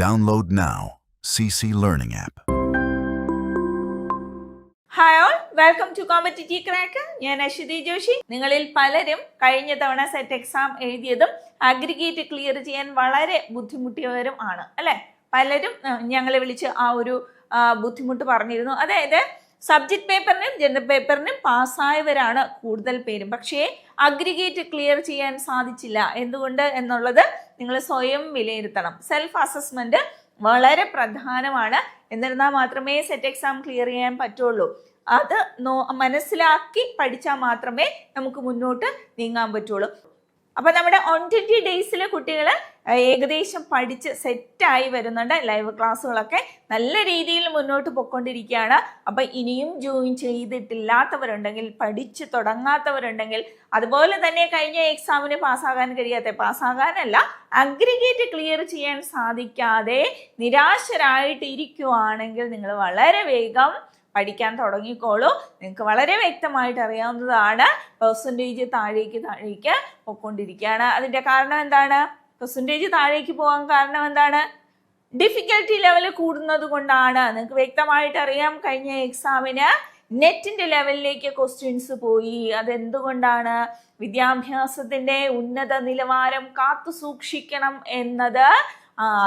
Download now. CC Learning app. Hi all, welcome to competitive crack. ഞാൻ അശ്വതി ജോഷി. നിങ്ങളിൽ പലരും കഴിഞ്ഞ തവണ സെറ്റ് എക്സാം എഴുതിയതും അഗ്രിഗേറ്റ് ക്ലിയർ ചെയ്യാൻ വളരെ ബുദ്ധിമുട്ടിയവരും ആണ് അല്ലേ? പലരും ഞങ്ങളെ വിളിച്ച് ആ ഒരു ബുദ്ധിമുട്ട് പറഞ്ഞിരുന്നു. അതായത് സബ്ജക്ട് പേപ്പറിനും ജനറൽ പേപ്പറിനും പാസ്സായവരാണ് കൂടുതൽ പേരും, പക്ഷേ അഗ്രിഗേറ്റ് ക്ലിയർ ചെയ്യാൻ സാധിച്ചില്ല. എന്തുകൊണ്ട് എന്നുള്ളത് നിങ്ങൾ സ്വയം വിലയിരുത്തണം. സെൽഫ് അസസ്മെന്റ് വളരെ പ്രധാനമാണ്. എന്നിരുന്നാൽ മാത്രമേ സെറ്റ് എക്സാം ക്ലിയർ ചെയ്യാൻ പറ്റുള്ളൂ. അത് മനസ്സിലാക്കി പഠിച്ചാൽ മാത്രമേ നമുക്ക് മുന്നോട്ട് നീങ്ങാൻ പറ്റുള്ളൂ. അപ്പൊ നമ്മുടെ 120 ഡേയ്സിലെ കുട്ടികൾ ഏകദേശം പഠിച്ച് സെറ്റായി വരുന്നുണ്ട്. ലൈവ് ക്ലാസ്സുകളൊക്കെ നല്ല രീതിയിൽ മുന്നോട്ട് പോയിക്കൊണ്ടിരിക്കുകയാണ്. അപ്പൊ ഇനിയും ജോയിൻ ചെയ്തിട്ടില്ലാത്തവരുണ്ടെങ്കിൽ, പഠിച്ച് തുടങ്ങാത്തവരുണ്ടെങ്കിൽ, അതുപോലെ തന്നെ കഴിഞ്ഞ എക്സാമിന് പാസ്സാകാനല്ല അഗ്രിഗേറ്റ് ക്ലിയർ ചെയ്യാൻ സാധിക്കാതെ നിരാശരായിട്ട് ഇരിക്കുവാണെങ്കിൽ നിങ്ങൾ വളരെ വേഗം പഠിക്കാൻ തുടങ്ങിക്കോളൂ. നിങ്ങൾക്ക് വളരെ വ്യക്തമായിട്ട് അറിയാവുന്നതാണ്, പെർസെൻറ്റേജ് താഴേക്ക് പോയിക്കൊണ്ടിരിക്കുകയാണ്. അതിൻ്റെ കാരണം എന്താണ്? പെർസെൻറ്റേജ് താഴേക്ക് പോകാൻ കാരണം എന്താണ്? ഡിഫിക്കൽട്ടി ലെവൽ കൂടുന്നത് കൊണ്ടാണ്. നിങ്ങൾക്ക് വ്യക്തമായിട്ട് അറിയാം, കഴിഞ്ഞ എക്സാമിന് നെറ്റിന്റെ ലെവലിലേക്ക് ക്വസ്റ്റ്യൻസ് പോയി. അതെന്തുകൊണ്ടാണ്? വിദ്യാഭ്യാസത്തിന്റെ ഉന്നത നിലവാരം കാത്തു സൂക്ഷിക്കണം എന്നത്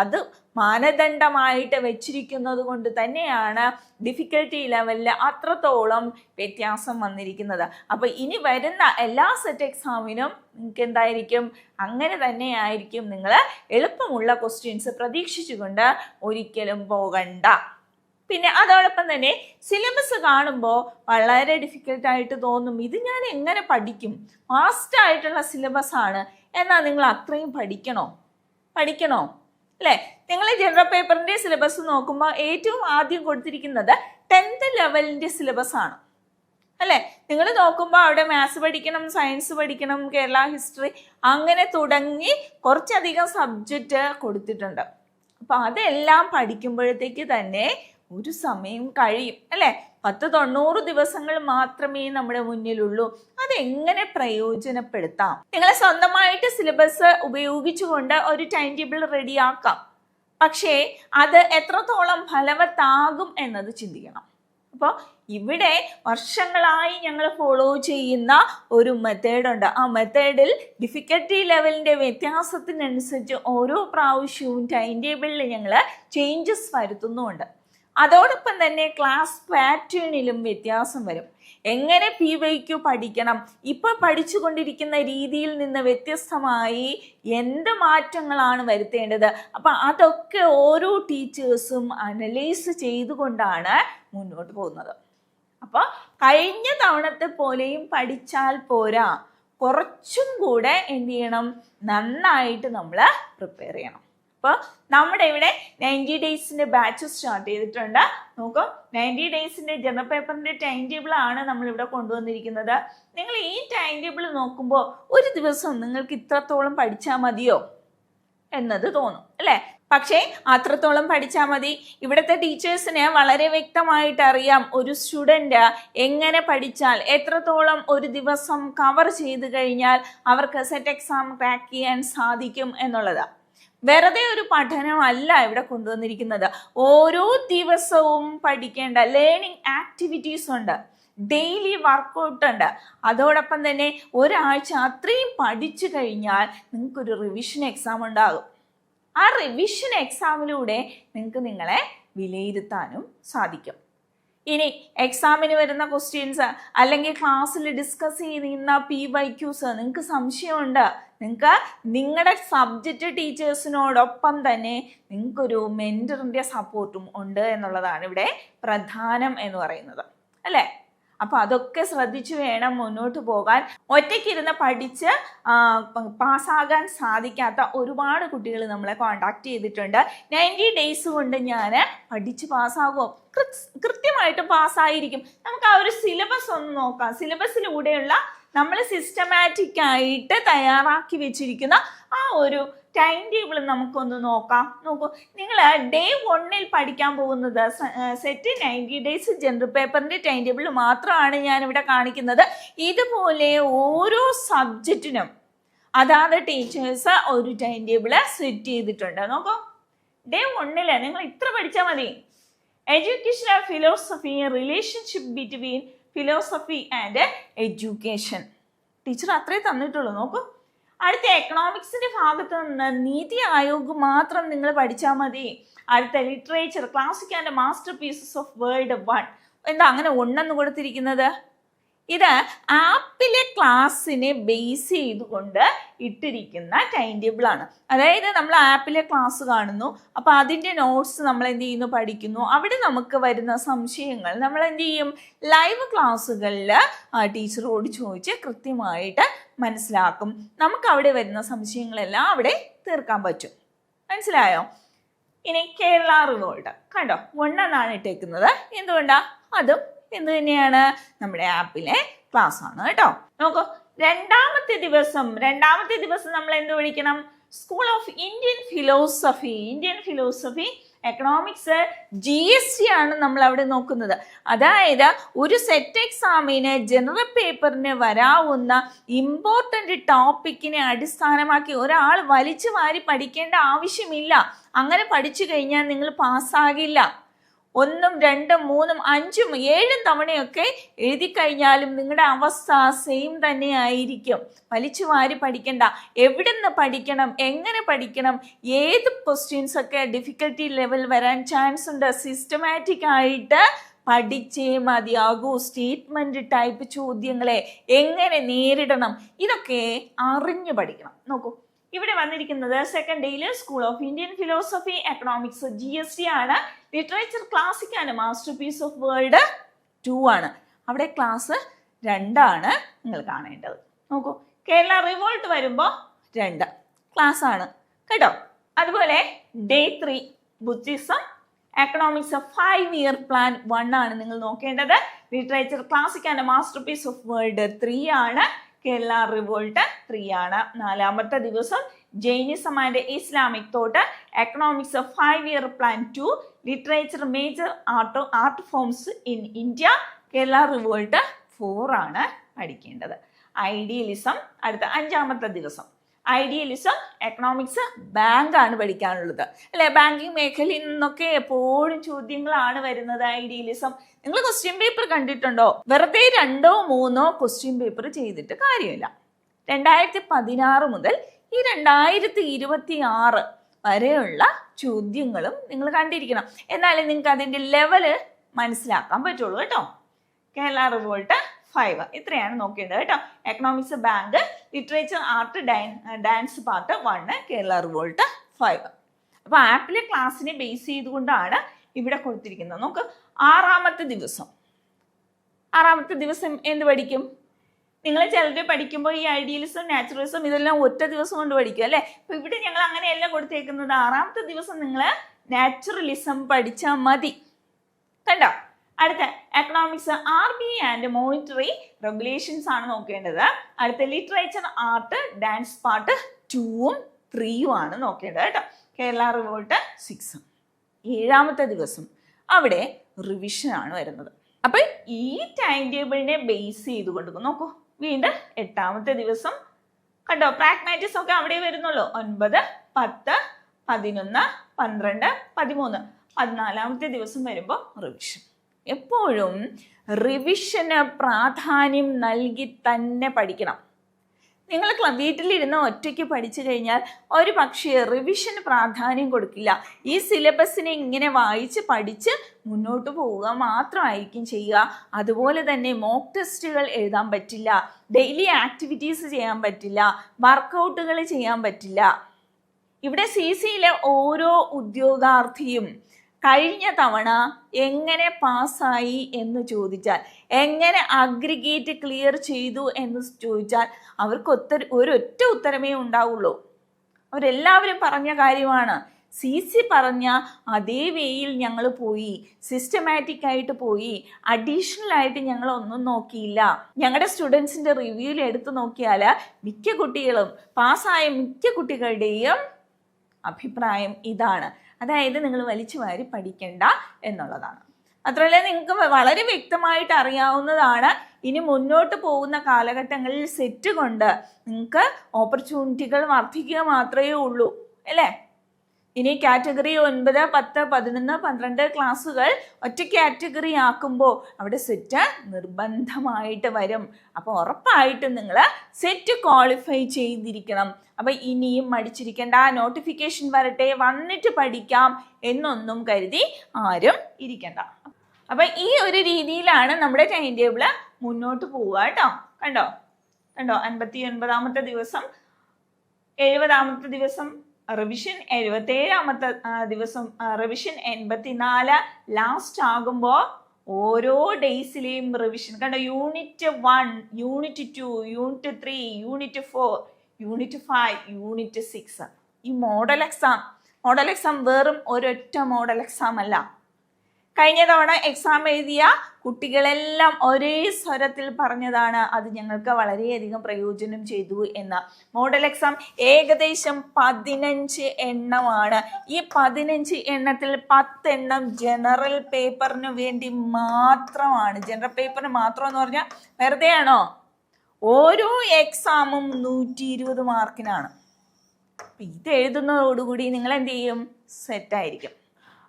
അത് മാനദണ്ഡമായിട്ട് വെച്ചിരിക്കുന്നത് കൊണ്ട് തന്നെയാണ് ഡിഫിക്കൽട്ടി ലെവലിൽ അത്രത്തോളം വ്യത്യാസം വന്നിരിക്കുന്നത്. അപ്പൊ ഇനി വരുന്ന എല്ലാ സെറ്റ് എക്സാമിനും നിങ്ങൾക്ക് എന്തായിരിക്കും? അങ്ങനെ തന്നെ ആയിരിക്കും. നിങ്ങൾ എളുപ്പമുള്ള ക്വസ്റ്റ്യൻസ് പ്രതീക്ഷിച്ചുകൊണ്ട് ഒരിക്കലും പോകണ്ട. പിന്നെ അതോടൊപ്പം തന്നെ സിലബസ് കാണുമ്പോൾ വളരെ ഡിഫിക്കൽട്ടായിട്ട് തോന്നും. ഇത് ഞാൻ എങ്ങനെ പഠിക്കും? ഫാസ്റ്റ് ആയിട്ടുള്ള സിലബസ് ആണ്. എന്നാൽ നിങ്ങൾ അത്രയും പഠിക്കണോ അല്ലേ? നിങ്ങൾ ജനറൽ പേപ്പറിന്റെ സിലബസ് നോക്കുമ്പോൾ ഏറ്റവും ആദ്യം കൊടുത്തിരിക്കുന്നത് 10th ലെവലിന്റെ സിലബസ് ആണ് അല്ലേ? നിങ്ങൾ നോക്കുമ്പോൾ അവിടെ മാത്സ് പഠിക്കണം, സയൻസ് പഠിക്കണം, കേരള ഹിസ്റ്ററി, അങ്ങനെ തുടങ്ങി കുറച്ചധികം സബ്ജക്റ്റ് കൊടുത്തിട്ടുണ്ട്. അപ്പൊ അതെല്ലാം പഠിക്കുമ്പോഴത്തേക്ക് തന്നെ ഒരു സമയം കഴിയും അല്ലേ? 90 ദിവസങ്ങൾ മാത്രമേ നമ്മുടെ മുന്നിലുള്ളൂ. അതെങ്ങനെ പ്രയോജനപ്പെടുത്താം? നിങ്ങൾ സ്വന്തമായിട്ട് സിലബസ് ഉപയോഗിച്ചുകൊണ്ട് ഒരു ടൈം ടേബിൾ റെഡിയാക്കാം. പക്ഷേ അത് എത്രത്തോളം ഫലവത്താകും എന്നത് ചിന്തിക്കണം. അപ്പോൾ ഇവിടെ വർഷങ്ങളായി ഞങ്ങൾ ഫോളോ ചെയ്യുന്ന ഒരു മെത്തേഡുണ്ട്. ആ മെത്തേഡിൽ ഡിഫിക്കൽട്ടി ലെവലിന്റെ വ്യത്യാസത്തിനനുസരിച്ച് ഓരോ പ്രാവശ്യവും ടൈം ടേബിളിൽ ഞങ്ങൾ ചേഞ്ചസ് വരുത്തുന്നുമുണ്ട്. അതോടൊപ്പം തന്നെ ക്ലാസ് പാറ്റേണിലും വ്യത്യാസം വരും. എങ്ങനെ PYQ പഠിക്കണം, ഇപ്പൊ പഠിച്ചുകൊണ്ടിരിക്കുന്ന രീതിയിൽ നിന്ന് വ്യത്യസ്തമായി എന്ത് മാറ്റങ്ങളാണ് വരുത്തേണ്ടത്, അപ്പൊ അതൊക്കെ ഓരോ ടീച്ചേഴ്സും അനലൈസ് ചെയ്തുകൊണ്ടാണ് മുന്നോട്ട് പോകുന്നത്. അപ്പൊ കഴിഞ്ഞ തവണത്തെ പോലെയും പഠിച്ചാൽ പോരാ, കുറച്ചും കൂടെ എന്ത് ചെയ്യണം? നന്നായിട്ട് നമ്മൾ പ്രിപ്പയർ ചെയ്യണം. അപ്പോൾ നമ്മുടെ ഇവിടെ 90 ഡേയ്സിന്റെ ബാച്ച് സ്റ്റാർട്ട് ചെയ്തിട്ടുണ്ട്. നോക്കൂ, 90 ഡേയ്സിന്റെ ജനറൽ പേപ്പറിന്റെ ടൈം ടേബിൾ ആണ് നമ്മളിവിടെ കൊണ്ടുവന്നിരിക്കുന്നത്. നിങ്ങൾ ഈ ടൈം ടേബിൾ നോക്കുമ്പോൾ ഒരു ദിവസം നിങ്ങൾക്ക് ഇത്രത്തോളം പഠിച്ചാൽ മതിയോ എന്നത് തോന്നും അല്ലേ? പക്ഷേ അത്രത്തോളം പഠിച്ചാൽ മതി. ഇവിടുത്തെ ടീച്ചേഴ്സിന് വളരെ വ്യക്തമായിട്ട് അറിയാം ഒരു സ്റ്റുഡൻറ് എങ്ങനെ പഠിച്ചാൽ എത്രത്തോളം ഒരു ദിവസം കവർ ചെയ്ത് കഴിഞ്ഞാൽ അവർക്ക് സെറ്റ് എക്സാം ക്രാക്ക് ചെയ്യാൻ സാധിക്കും എന്നുള്ളത്. വെറുതെ ഒരു പഠനമല്ല ഇവിടെ കൊണ്ടുവന്നിരിക്കുന്നത്. ഓരോ ദിവസവും പഠിക്കേണ്ട ലേണിംഗ് ആക്ടിവിറ്റീസ് ഉണ്ട്, ഡെയിലി വർക്കൗട്ട് ഉണ്ട്. അതോടൊപ്പം തന്നെ ഒരാഴ്ച അത്രയും പഠിച്ചു കഴിഞ്ഞാൽ നിങ്ങൾക്കൊരു റിവിഷൻ എക്സാം ഉണ്ടാകും. ആ റിവിഷൻ എക്സാമിലൂടെ നിങ്ങൾക്ക് നിങ്ങളെ വിലയിരുത്താനും സാധിക്കും. ഇനി എക്സാമിന് വരുന്ന ക്വസ്റ്റ്യൻസ് അല്ലെങ്കിൽ ക്ലാസ്സിൽ ഡിസ്കസ് ചെയ്യുന്ന PYQs നിങ്ങൾക്ക് സംശയമുണ്ട്, നിങ്ങൾക്ക് നിങ്ങളുടെ സബ്ജക്റ്റ് ടീച്ചേഴ്സിനോടൊപ്പം തന്നെ നിങ്ങൾക്കൊരു മെൻറ്ററിൻ്റെ സപ്പോർട്ടും ഉണ്ട് എന്നുള്ളതാണ് ഇവിടെ പ്രധാനം എന്ന് പറയുന്നത് അല്ലേ? അപ്പൊ അതൊക്കെ ശ്രദ്ധിച്ചു വേണം മുന്നോട്ട് പോകാൻ. ഒറ്റയ്ക്കിരുന്ന് പഠിച്ച് പാസ്സാകാൻ സാധിക്കാത്ത ഒരുപാട് കുട്ടികൾ നമ്മളെ കോണ്ടാക്ട് ചെയ്തിട്ടുണ്ട്. 90 ഡേയ്സ് കൊണ്ട് ഞാൻ പഠിച്ച് പാസ്സാകുമോ? കൃത്യമായിട്ട് പാസ്സായിരിക്കും. നമുക്ക് ആ ഒരു സിലബസ് ഒന്ന് നോക്കാം. സിലബസിലൂടെയുള്ള നമ്മൾ സിസ്റ്റമാറ്റിക് ആയിട്ട് തയ്യാറാക്കി വെച്ചിരിക്കുന്ന ആ ഒരു ടൈം ടേബിൾ നമുക്കൊന്ന് നോക്കാം. നോക്കൂ, നിങ്ങൾ ഡേ 1 പഠിക്കാൻ പോകുന്നത് സെറ്റ് 90 ഡേയ്സ് ജനറൽ പേപ്പറിന്റെ ടൈം ടേബിൾ മാത്രമാണ് ഞാനിവിടെ കാണിക്കുന്നത്. ഇതുപോലെ ഓരോ സബ്ജക്റ്റിനും അതാത് ടീച്ചേഴ്സ് ഒരു ടൈം ടേബിൾ സെറ്റ് ചെയ്തിട്ടുണ്ട്. നോക്കൂ, ഡേ 1 നിങ്ങൾ ഇത്ര പഠിച്ചാൽ മതി. Educational philosophy, relationship between philosophy and education. Teacher അത്രേ തന്നിട്ടുള്ളൂ. നോക്കൂ, അടുത്ത എക്കണോമിക്സിന്റെ ഭാഗത്ത് നിന്ന് നീതി ആയോഗ് മാത്രം നിങ്ങൾ പഠിച്ചാൽ മതി. അടുത്ത literature, classic and master pieces of world 1. എന്താ അങ്ങനെ 1 കൊടുത്തിരിക്കുന്നത്? ഇത് ആപ്പിലെ ക്ലാസ്സിനെ ബേസ് ചെയ്തുകൊണ്ട് ഇട്ടിരിക്കുന്ന ടൈം ടേബിൾ ആണ്. അതായത് നമ്മൾ ആപ്പിലെ ക്ലാസ് കാണുന്നു, അപ്പോൾ അതിൻ്റെ നോട്ട്സ് നമ്മൾ എന്ത് ചെയ്യുന്നു, പഠിക്കുന്നു. അവിടെ നമുക്ക് വരുന്ന സംശയങ്ങൾ നമ്മൾ എന്ത് ചെയ്യും, ലൈവ് ക്ലാസ്സുകളിൽ ടീച്ചറോട് ചോദിച്ച് കൃത്യമായിട്ട് മനസ്സിലാക്കും. നമുക്ക് അവിടെ വരുന്ന സംശയങ്ങളെല്ലാം അവിടെ തീർക്കാൻ പറ്റും. മനസ്സിലായോ? ഇനി കേരള റിവോൾട്ട് കണ്ടോ, 1 ഇട്ടേക്കുന്നത്. എന്തുകൊണ്ടാ? അതും എന്ത് തന്നെയാണ്, നമ്മുടെ ആപ്പിലെ ക്ലാസ് ആണ് കേട്ടോ. നോക്കൂ, രണ്ടാമത്തെ ദിവസം നമ്മൾ എന്ത് പഠിക്കണം? School of Indian philosophy economics GST ആണ് നമ്മൾ അവിടെ നോക്കുന്നത്. അതായത് ഒരു സെറ്റ് എക്സാമിന് ജനറൽ പേപ്പറിന് വരാവുന്ന ഇമ്പോർട്ടൻ്റ് ടോപ്പിക്കിനെ അടിസ്ഥാനമാക്കി ഒരാൾ വലിച്ചു വാരി പഠിക്കേണ്ട ആവശ്യമില്ല. അങ്ങനെ പഠിച്ചു കഴിഞ്ഞാൽ നിങ്ങൾ പാസ്സാകില്ല. 1, 2, 3, 5, 7 തവണയൊക്കെ എഴുതി കഴിഞ്ഞാലും നിങ്ങളുടെ അവസ്ഥ സെയിം തന്നെ ആയിരിക്കും. വലിച്ചു വാരി പഠിക്കണ്ട. എവിടുന്ന് പഠിക്കണം, എങ്ങനെ പഠിക്കണം, ഏത് ക്വസ്റ്റ്യൻസ് ഒക്കെ ഡിഫിക്കൽട്ടി ലെവൽ വരാൻ ചാൻസ് ഉണ്ട്, സിസ്റ്റമാറ്റിക് ആയിട്ട് പഠിച്ചേ മതിയാകൂ. സ്റ്റേറ്റ്മെന്റ് ടൈപ്പ് ചോദ്യങ്ങളെ എങ്ങനെ നേരിടണം, ഇതൊക്കെ അറിഞ്ഞു പഠിക്കണം. നോക്കൂ, ഇവിടെ വന്നിരിക്കുന്നത് സെക്കൻഡ് ഡേയിൽ school of Indian philosophy economics GST ആണ്. Literature classic and masterpiece of world 2 ആണ്. അവിടെ ക്ലാസ് 2 ആണ് നിങ്ങൾ കാണേണ്ടത്. നോക്കൂ, കേരള റിവോൾട്ട് വരുമ്പോൾ 2 ക്ലാസ് ആണ് കേട്ടോ. അതുപോലെ day 3 Buddhism economics 5-year plan 1 ആണ് നിങ്ങൾ നോക്കേണ്ടത്. Literature classic and masterpiece of world 3 ആണ്. കേരള റിവോൾട്ട് 3 ആണ്. 4ാമത്തെ ദിവസം Jainism and Islamic thought economics 5-year plan 2, literature major art forms in India. Kerala revolt 4 ആണ് പഠിക്കേണ്ടത്. ഐഡിയലിസം അടുത്ത 5ാമത്തെ ദിവസം. ഐഡിയലിസം എക്കണോമിക്സ് ബാങ്ക് ആണ് പഠിക്കാനുള്ളത് അല്ലെ. ബാങ്കിങ് മേഖലയിൽ നിന്നൊക്കെ എപ്പോഴും ചോദ്യങ്ങളാണ് വരുന്നത്. ഐഡിയലിസം നിങ്ങൾ ക്വസ്റ്റ്യൻ പേപ്പർ കണ്ടിട്ടുണ്ടോ? വെറുതെ 2 or 3 ക്വസ്റ്റ്യൻ പേപ്പർ ചെയ്തിട്ട് കാര്യമില്ല. 2016 മുതൽ ഈ 2026 വരെയുള്ള ചോദ്യങ്ങളും നിങ്ങൾ കണ്ടിരിക്കണം. എന്നാലേ നിങ്ങൾക്ക് അതിൻ്റെ ലെവല് മനസ്സിലാക്കാൻ പറ്റുള്ളൂ കേട്ടോ. കേരള റിവോൾട്ട് 5 ഇത്രയാണ് നോക്കേണ്ടത് കേട്ടോ. Economics bank, literature art dance part 1, Kerala revolt 5. അപ്പോൾ ആപ്പിലെ ക്ലാസ്സിനെ ബേസ് ചെയ്തുകൊണ്ടാണ് ഇവിടെ കൊടുത്തിരിക്കുന്നത്. നമുക്ക് 6ാമത്തെ ദിവസം എന്ത് പഠിക്കും? നിങ്ങൾ ചിലർ പഠിക്കുമ്പോൾ ഈ ഐഡിയലിസം നാച്ചുറലിസം ഇതെല്ലാം ഒറ്റ ദിവസം കൊണ്ട് പഠിക്കും അല്ലേ. അപ്പോൾ ഇവിടെ ഞങ്ങൾ അങ്ങനെയല്ല കൊടുത്തേക്കുന്നത്. 6ാമത്തെ ദിവസം നിങ്ങൾ നാച്ചുറലിസം പഠിച്ചാൽ മതി കണ്ടോ. അടുത്ത economics RBI and monetary regulations ആണ് നോക്കേണ്ടത്. അടുത്ത ലിറ്ററേച്ചർ ആർട്ട് ഡാൻസ് പാർട്ട് 2ഉം 3ഉം ആണ് നോക്കേണ്ടത് കേട്ടോ. കേരള റിവോൾട്ട് 6. 7ാമത്തെ ദിവസം അവിടെ റിവിഷൻ ആണ് വരുന്നത്. അപ്പൊ ഈ ടൈം ടേബിളിനെ ബേസ് ചെയ്തുകൊണ്ട് നോക്കൂ. വീണ്ടും 8ാമത്തെ ദിവസം കണ്ടോ, പ്രാഗ്മാറ്റിക്സ് ഒക്കെ അവിടെ വരുന്നുള്ളൂ. 9, 10, 11, 12, 13. 14ാമത്തെ ദിവസം വരുമ്പോൾ റിവിഷൻ. എപ്പോഴും റിവിഷന് പ്രാധാന്യം നൽകി തന്നെ പഠിക്കണം. നിങ്ങൾ വീട്ടിലിരുന്ന് ഒറ്റയ്ക്ക് പഠിച്ചു കഴിഞ്ഞാൽ ഒരു പക്ഷേ റിവിഷന് പ്രാധാന്യം കൊടുക്കില്ല. ഈ സിലബസിനെ ഇങ്ങനെ വായിച്ച് പഠിച്ച് മുന്നോട്ട് പോവുക മാത്രമായിരിക്കും ചെയ്യുക. അതുപോലെ തന്നെ മോക്ക് ടെസ്റ്റുകൾ എഴുതാൻ പറ്റില്ല, ഡെയിലി ആക്ടിവിറ്റീസ് ചെയ്യാൻ പറ്റില്ല, വർക്കൗട്ടുകൾ ചെയ്യാൻ പറ്റില്ല. ഇവിടെ CCയിലെ ഓരോ ഉദ്യോഗാർത്ഥിയും കഴിഞ്ഞ തവണ എങ്ങനെ പാസ്സായി എന്ന് ചോദിച്ചാൽ, എങ്ങനെ അഗ്രിഗേറ്റ് ക്ലിയർ ചെയ്തു എന്ന് ചോദിച്ചാൽ അവർക്ക് ഒരൊറ്റ ഉത്തരമേ ഉണ്ടാവുള്ളൂ. അവരെല്ലാവരും പറഞ്ഞ കാര്യമാണ്. CC പറഞ്ഞ അതേ വേയിൽ ഞങ്ങൾ പോയി, സിസ്റ്റമാറ്റിക് ആയിട്ട് പോയി, അഡീഷണൽ ആയിട്ട് ഞങ്ങൾ ഒന്നും നോക്കിയില്ല. ഞങ്ങളുടെ സ്റ്റുഡൻസിൻ്റെ റിവ്യൂവിൽ എടുത്തു നോക്കിയാൽ മിക്ക കുട്ടികളും പാസ്സായ മിക്ക കുട്ടികളുടെയും അഭിപ്രായം ഇതാണ്. അതായത് നിങ്ങൾ വലിച്ചു വാരി പഠിക്കണ്ട എന്നുള്ളതാണ്. മാത്രമല്ല നിങ്ങൾക്ക് വളരെ വ്യക്തമായിട്ട് അറിയാവുന്നതാണ്, ഇനി മുന്നോട്ട് പോകുന്ന കാലഘട്ടങ്ങളിൽ സെറ്റ് കൊണ്ട് നിങ്ങൾക്ക് ഓപ്പർച്യൂണിറ്റികൾ വർദ്ധിക്കുക മാത്രമേ ഉള്ളൂ അല്ലേ. ഇനി കാറ്റഗറി 9, 10, 11, 12 ക്ലാസ്സുകൾ ഒറ്റ കാറ്റഗറി ആക്കുമ്പോൾ അവിടെ സെറ്റ് നിർബന്ധമായിട്ട് വരും. അപ്പോൾ ഉറപ്പായിട്ടും നിങ്ങൾ സെറ്റ് ക്വാളിഫൈ ചെയ്തിരിക്കണം. അപ്പം ഇനിയും മടിച്ചിരിക്കേണ്ട, നോട്ടിഫിക്കേഷൻ വരട്ടെ വന്നിട്ട് പഠിക്കാം എന്നൊന്നും കരുതി ആരും ഇരിക്കണ്ട. അപ്പം ഈ ഒരു രീതിയിലാണ് നമ്മുടെ ടൈം ടേബിൾ മുന്നോട്ട് പോവുക കേട്ടോ. കണ്ടോ 59ാമത്തെ ദിവസം, 70ാമത്തെ ദിവസം റിവിഷൻ, 77ാമത്തെ ദിവസം റിവിഷൻ, 84 ലാസ്റ്റ് ആകുമ്പോൾ ഓരോ ഡേയ്സിലെയും റിവിഷൻ. കണ്ടോ, unit 1, unit 2, unit 3, unit 4, unit 5, unit 6. ഈ മോഡൽ എക്സാം വെറും ഒരൊറ്റ മോഡൽ എക്സാം അല്ല. കഴിഞ്ഞ തവണ എക്സാം എഴുതിയ കുട്ടികളെല്ലാം ഒരേ സ്വരത്തിൽ പറഞ്ഞതാണ് അത് ഞങ്ങൾക്ക് വളരെയധികം പ്രയോജനം ചെയ്തു എന്ന്. മോഡൽ എക്സാം ഏകദേശം 15 എണ്ണമാണ്. ഈ 15 എണ്ണത്തിൽ 10 എണ്ണം ജനറൽ പേപ്പറിന് വേണ്ടി മാത്രമാണ്. ജനറൽ പേപ്പറിന് മാത്രം എന്ന് പറഞ്ഞാൽ വെറുതെ ആണോ? ഓരോ എക്സാമും 120 മാർക്കിനാണ്. ഇത് എഴുതുന്നതോടുകൂടി നിങ്ങൾ എന്ത് ചെയ്യും? സെറ്റായിരിക്കും.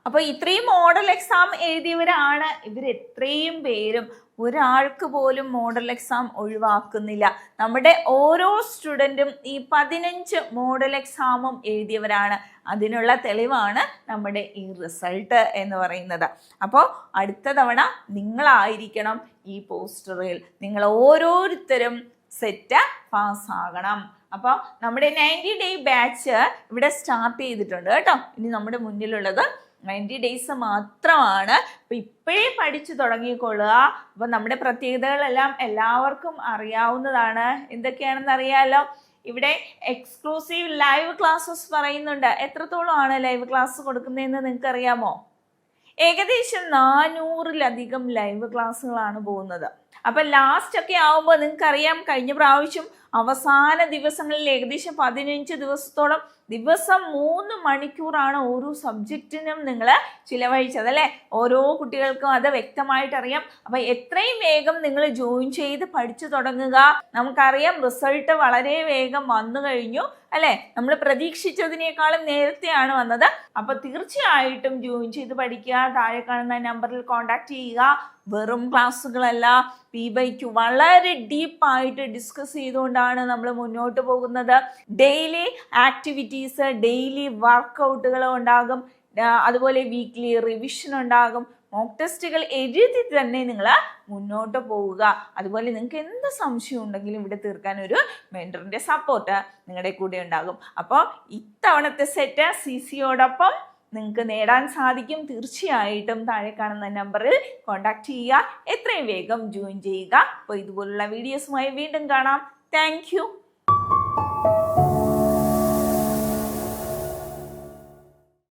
അപ്പോൾ ഇത്രയും മോഡൽ എക്സാം എഴുതിയവരാണ് ഇവർ എത്രയും പേരും. ഒരാൾക്ക് പോലും മോഡൽ എക്സാം ഒഴിവാക്കുന്നില്ല. നമ്മുടെ ഓരോ സ്റ്റുഡൻറ്റും ഈ 15 മോഡൽ എക്സാമും എഴുതിയവരാണ്. അതിനുള്ള തെളിവാണ് നമ്മുടെ ഈ റിസൾട്ട് എന്ന് പറയുന്നത്. അപ്പോൾ അടുത്ത തവണ നിങ്ങളായിരിക്കണം ഈ പോസ്റ്ററിൽ. നിങ്ങൾ ഓരോരുത്തരും സെറ്റ് പാസ്സാകണം. അപ്പോൾ നമ്മുടെ 90 ഡേ ബാച്ച് ഇവിടെ സ്റ്റാർട്ട് ചെയ്തിട്ടുണ്ട് കേട്ടോ. ഇനി നമ്മുടെ മുന്നിലുള്ളത് 90 ഡേയ്സ് മാത്രമാണ്. അപ്പം ഇപ്പോഴേ പഠിച്ചു തുടങ്ങിക്കൊള്ളുക. അപ്പം നമ്മുടെ പ്രത്യേകതകളെല്ലാം എല്ലാവർക്കും അറിയാവുന്നതാണ്. എന്തൊക്കെയാണെന്ന് അറിയാമല്ലോ. ഇവിടെ എക്സ്ക്ലൂസീവ് ലൈവ് ക്ലാസ്സസ് പറയുന്നുണ്ട്. എത്രത്തോളമാണ് ലൈവ് ക്ലാസ് കൊടുക്കുന്നതെന്ന് നിങ്ങൾക്ക് അറിയാമോ? ഏകദേശം 400-ലധികം ലൈവ് ക്ലാസ്സുകളാണ് പോകുന്നത്. അപ്പം ലാസ്റ്റ് ഒക്കെ ആവുമ്പോൾ നിങ്ങൾക്കറിയാം, കഴിഞ്ഞ പ്രാവശ്യം അവസാന ദിവസങ്ങളിൽ ഏകദേശം 15 ദിവസത്തോളം ദിവസം 3 മണിക്കൂറാണ് ഓരോ സബ്ജക്റ്റിനും നിങ്ങൾ ചിലവഴിച്ചത് അല്ലേ? ഓരോ കുട്ടികൾക്കും അത് വ്യക്തമായിട്ട് അറിയാം. അപ്പം എത്രയും വേഗം നിങ്ങൾ ജോയിൻ ചെയ്ത് പഠിച്ചു തുടങ്ങുക. നമുക്കറിയാം റിസൾട്ട് വളരെ വേഗം വന്നു കഴിഞ്ഞു അല്ലേ? നമ്മൾ പ്രതീക്ഷിച്ചതിനേക്കാളും നേരത്തെയാണ് വന്നത്. അപ്പം തീർച്ചയായിട്ടും ജോയിൻ ചെയ്ത് പഠിക്കുക. താഴെ കാണുന്ന നമ്പറിൽ കോൺടാക്ട് ചെയ്യുക. വെറും ക്ലാസ്സുകളല്ല, P/Q വളരെ ഡീപ്പായിട്ട് ഡിസ്കസ് ചെയ്തുകൊണ്ടാണ് നമ്മൾ മുന്നോട്ട് പോകുന്നത്. ഡെയിലി ആക്ടിവിറ്റീസ്, ഡെയിലി വർക്കൗട്ടുകൾ ഉണ്ടാകും. അതുപോലെ വീക്ക്ലി റിവിഷൻ ഉണ്ടാകും. മോക്ക് ടെസ്റ്റുകൾ എഴുതി തന്നെ നിങ്ങൾ മുന്നോട്ട് പോവുക. അതുപോലെ നിങ്ങൾക്ക് എന്ത് സംശയം ഉണ്ടെങ്കിലും ഇവിടെ തീർക്കാൻ ഒരു മെൻറ്ററിൻ്റെ സപ്പോർട്ട് നിങ്ങളുടെ കൂടെ ഉണ്ടാകും. അപ്പോൾ ഇത്തവണത്തെ സെറ്റ് CCയോടൊപ്പം നിങ്ങൾക്ക് നേടാൻ സാധിക്കും. തീർച്ചയായിട്ടും താഴെ കാണുന്ന നമ്പറിൽ കോൺടാക്ട് ചെയ്യുക. എത്രയും വേഗം ജോയിൻ ചെയ്യുക. അപ്പോൾ ഇതുപോലുള്ള വീഡിയോസുമായി വീണ്ടും കാണാം. താങ്ക്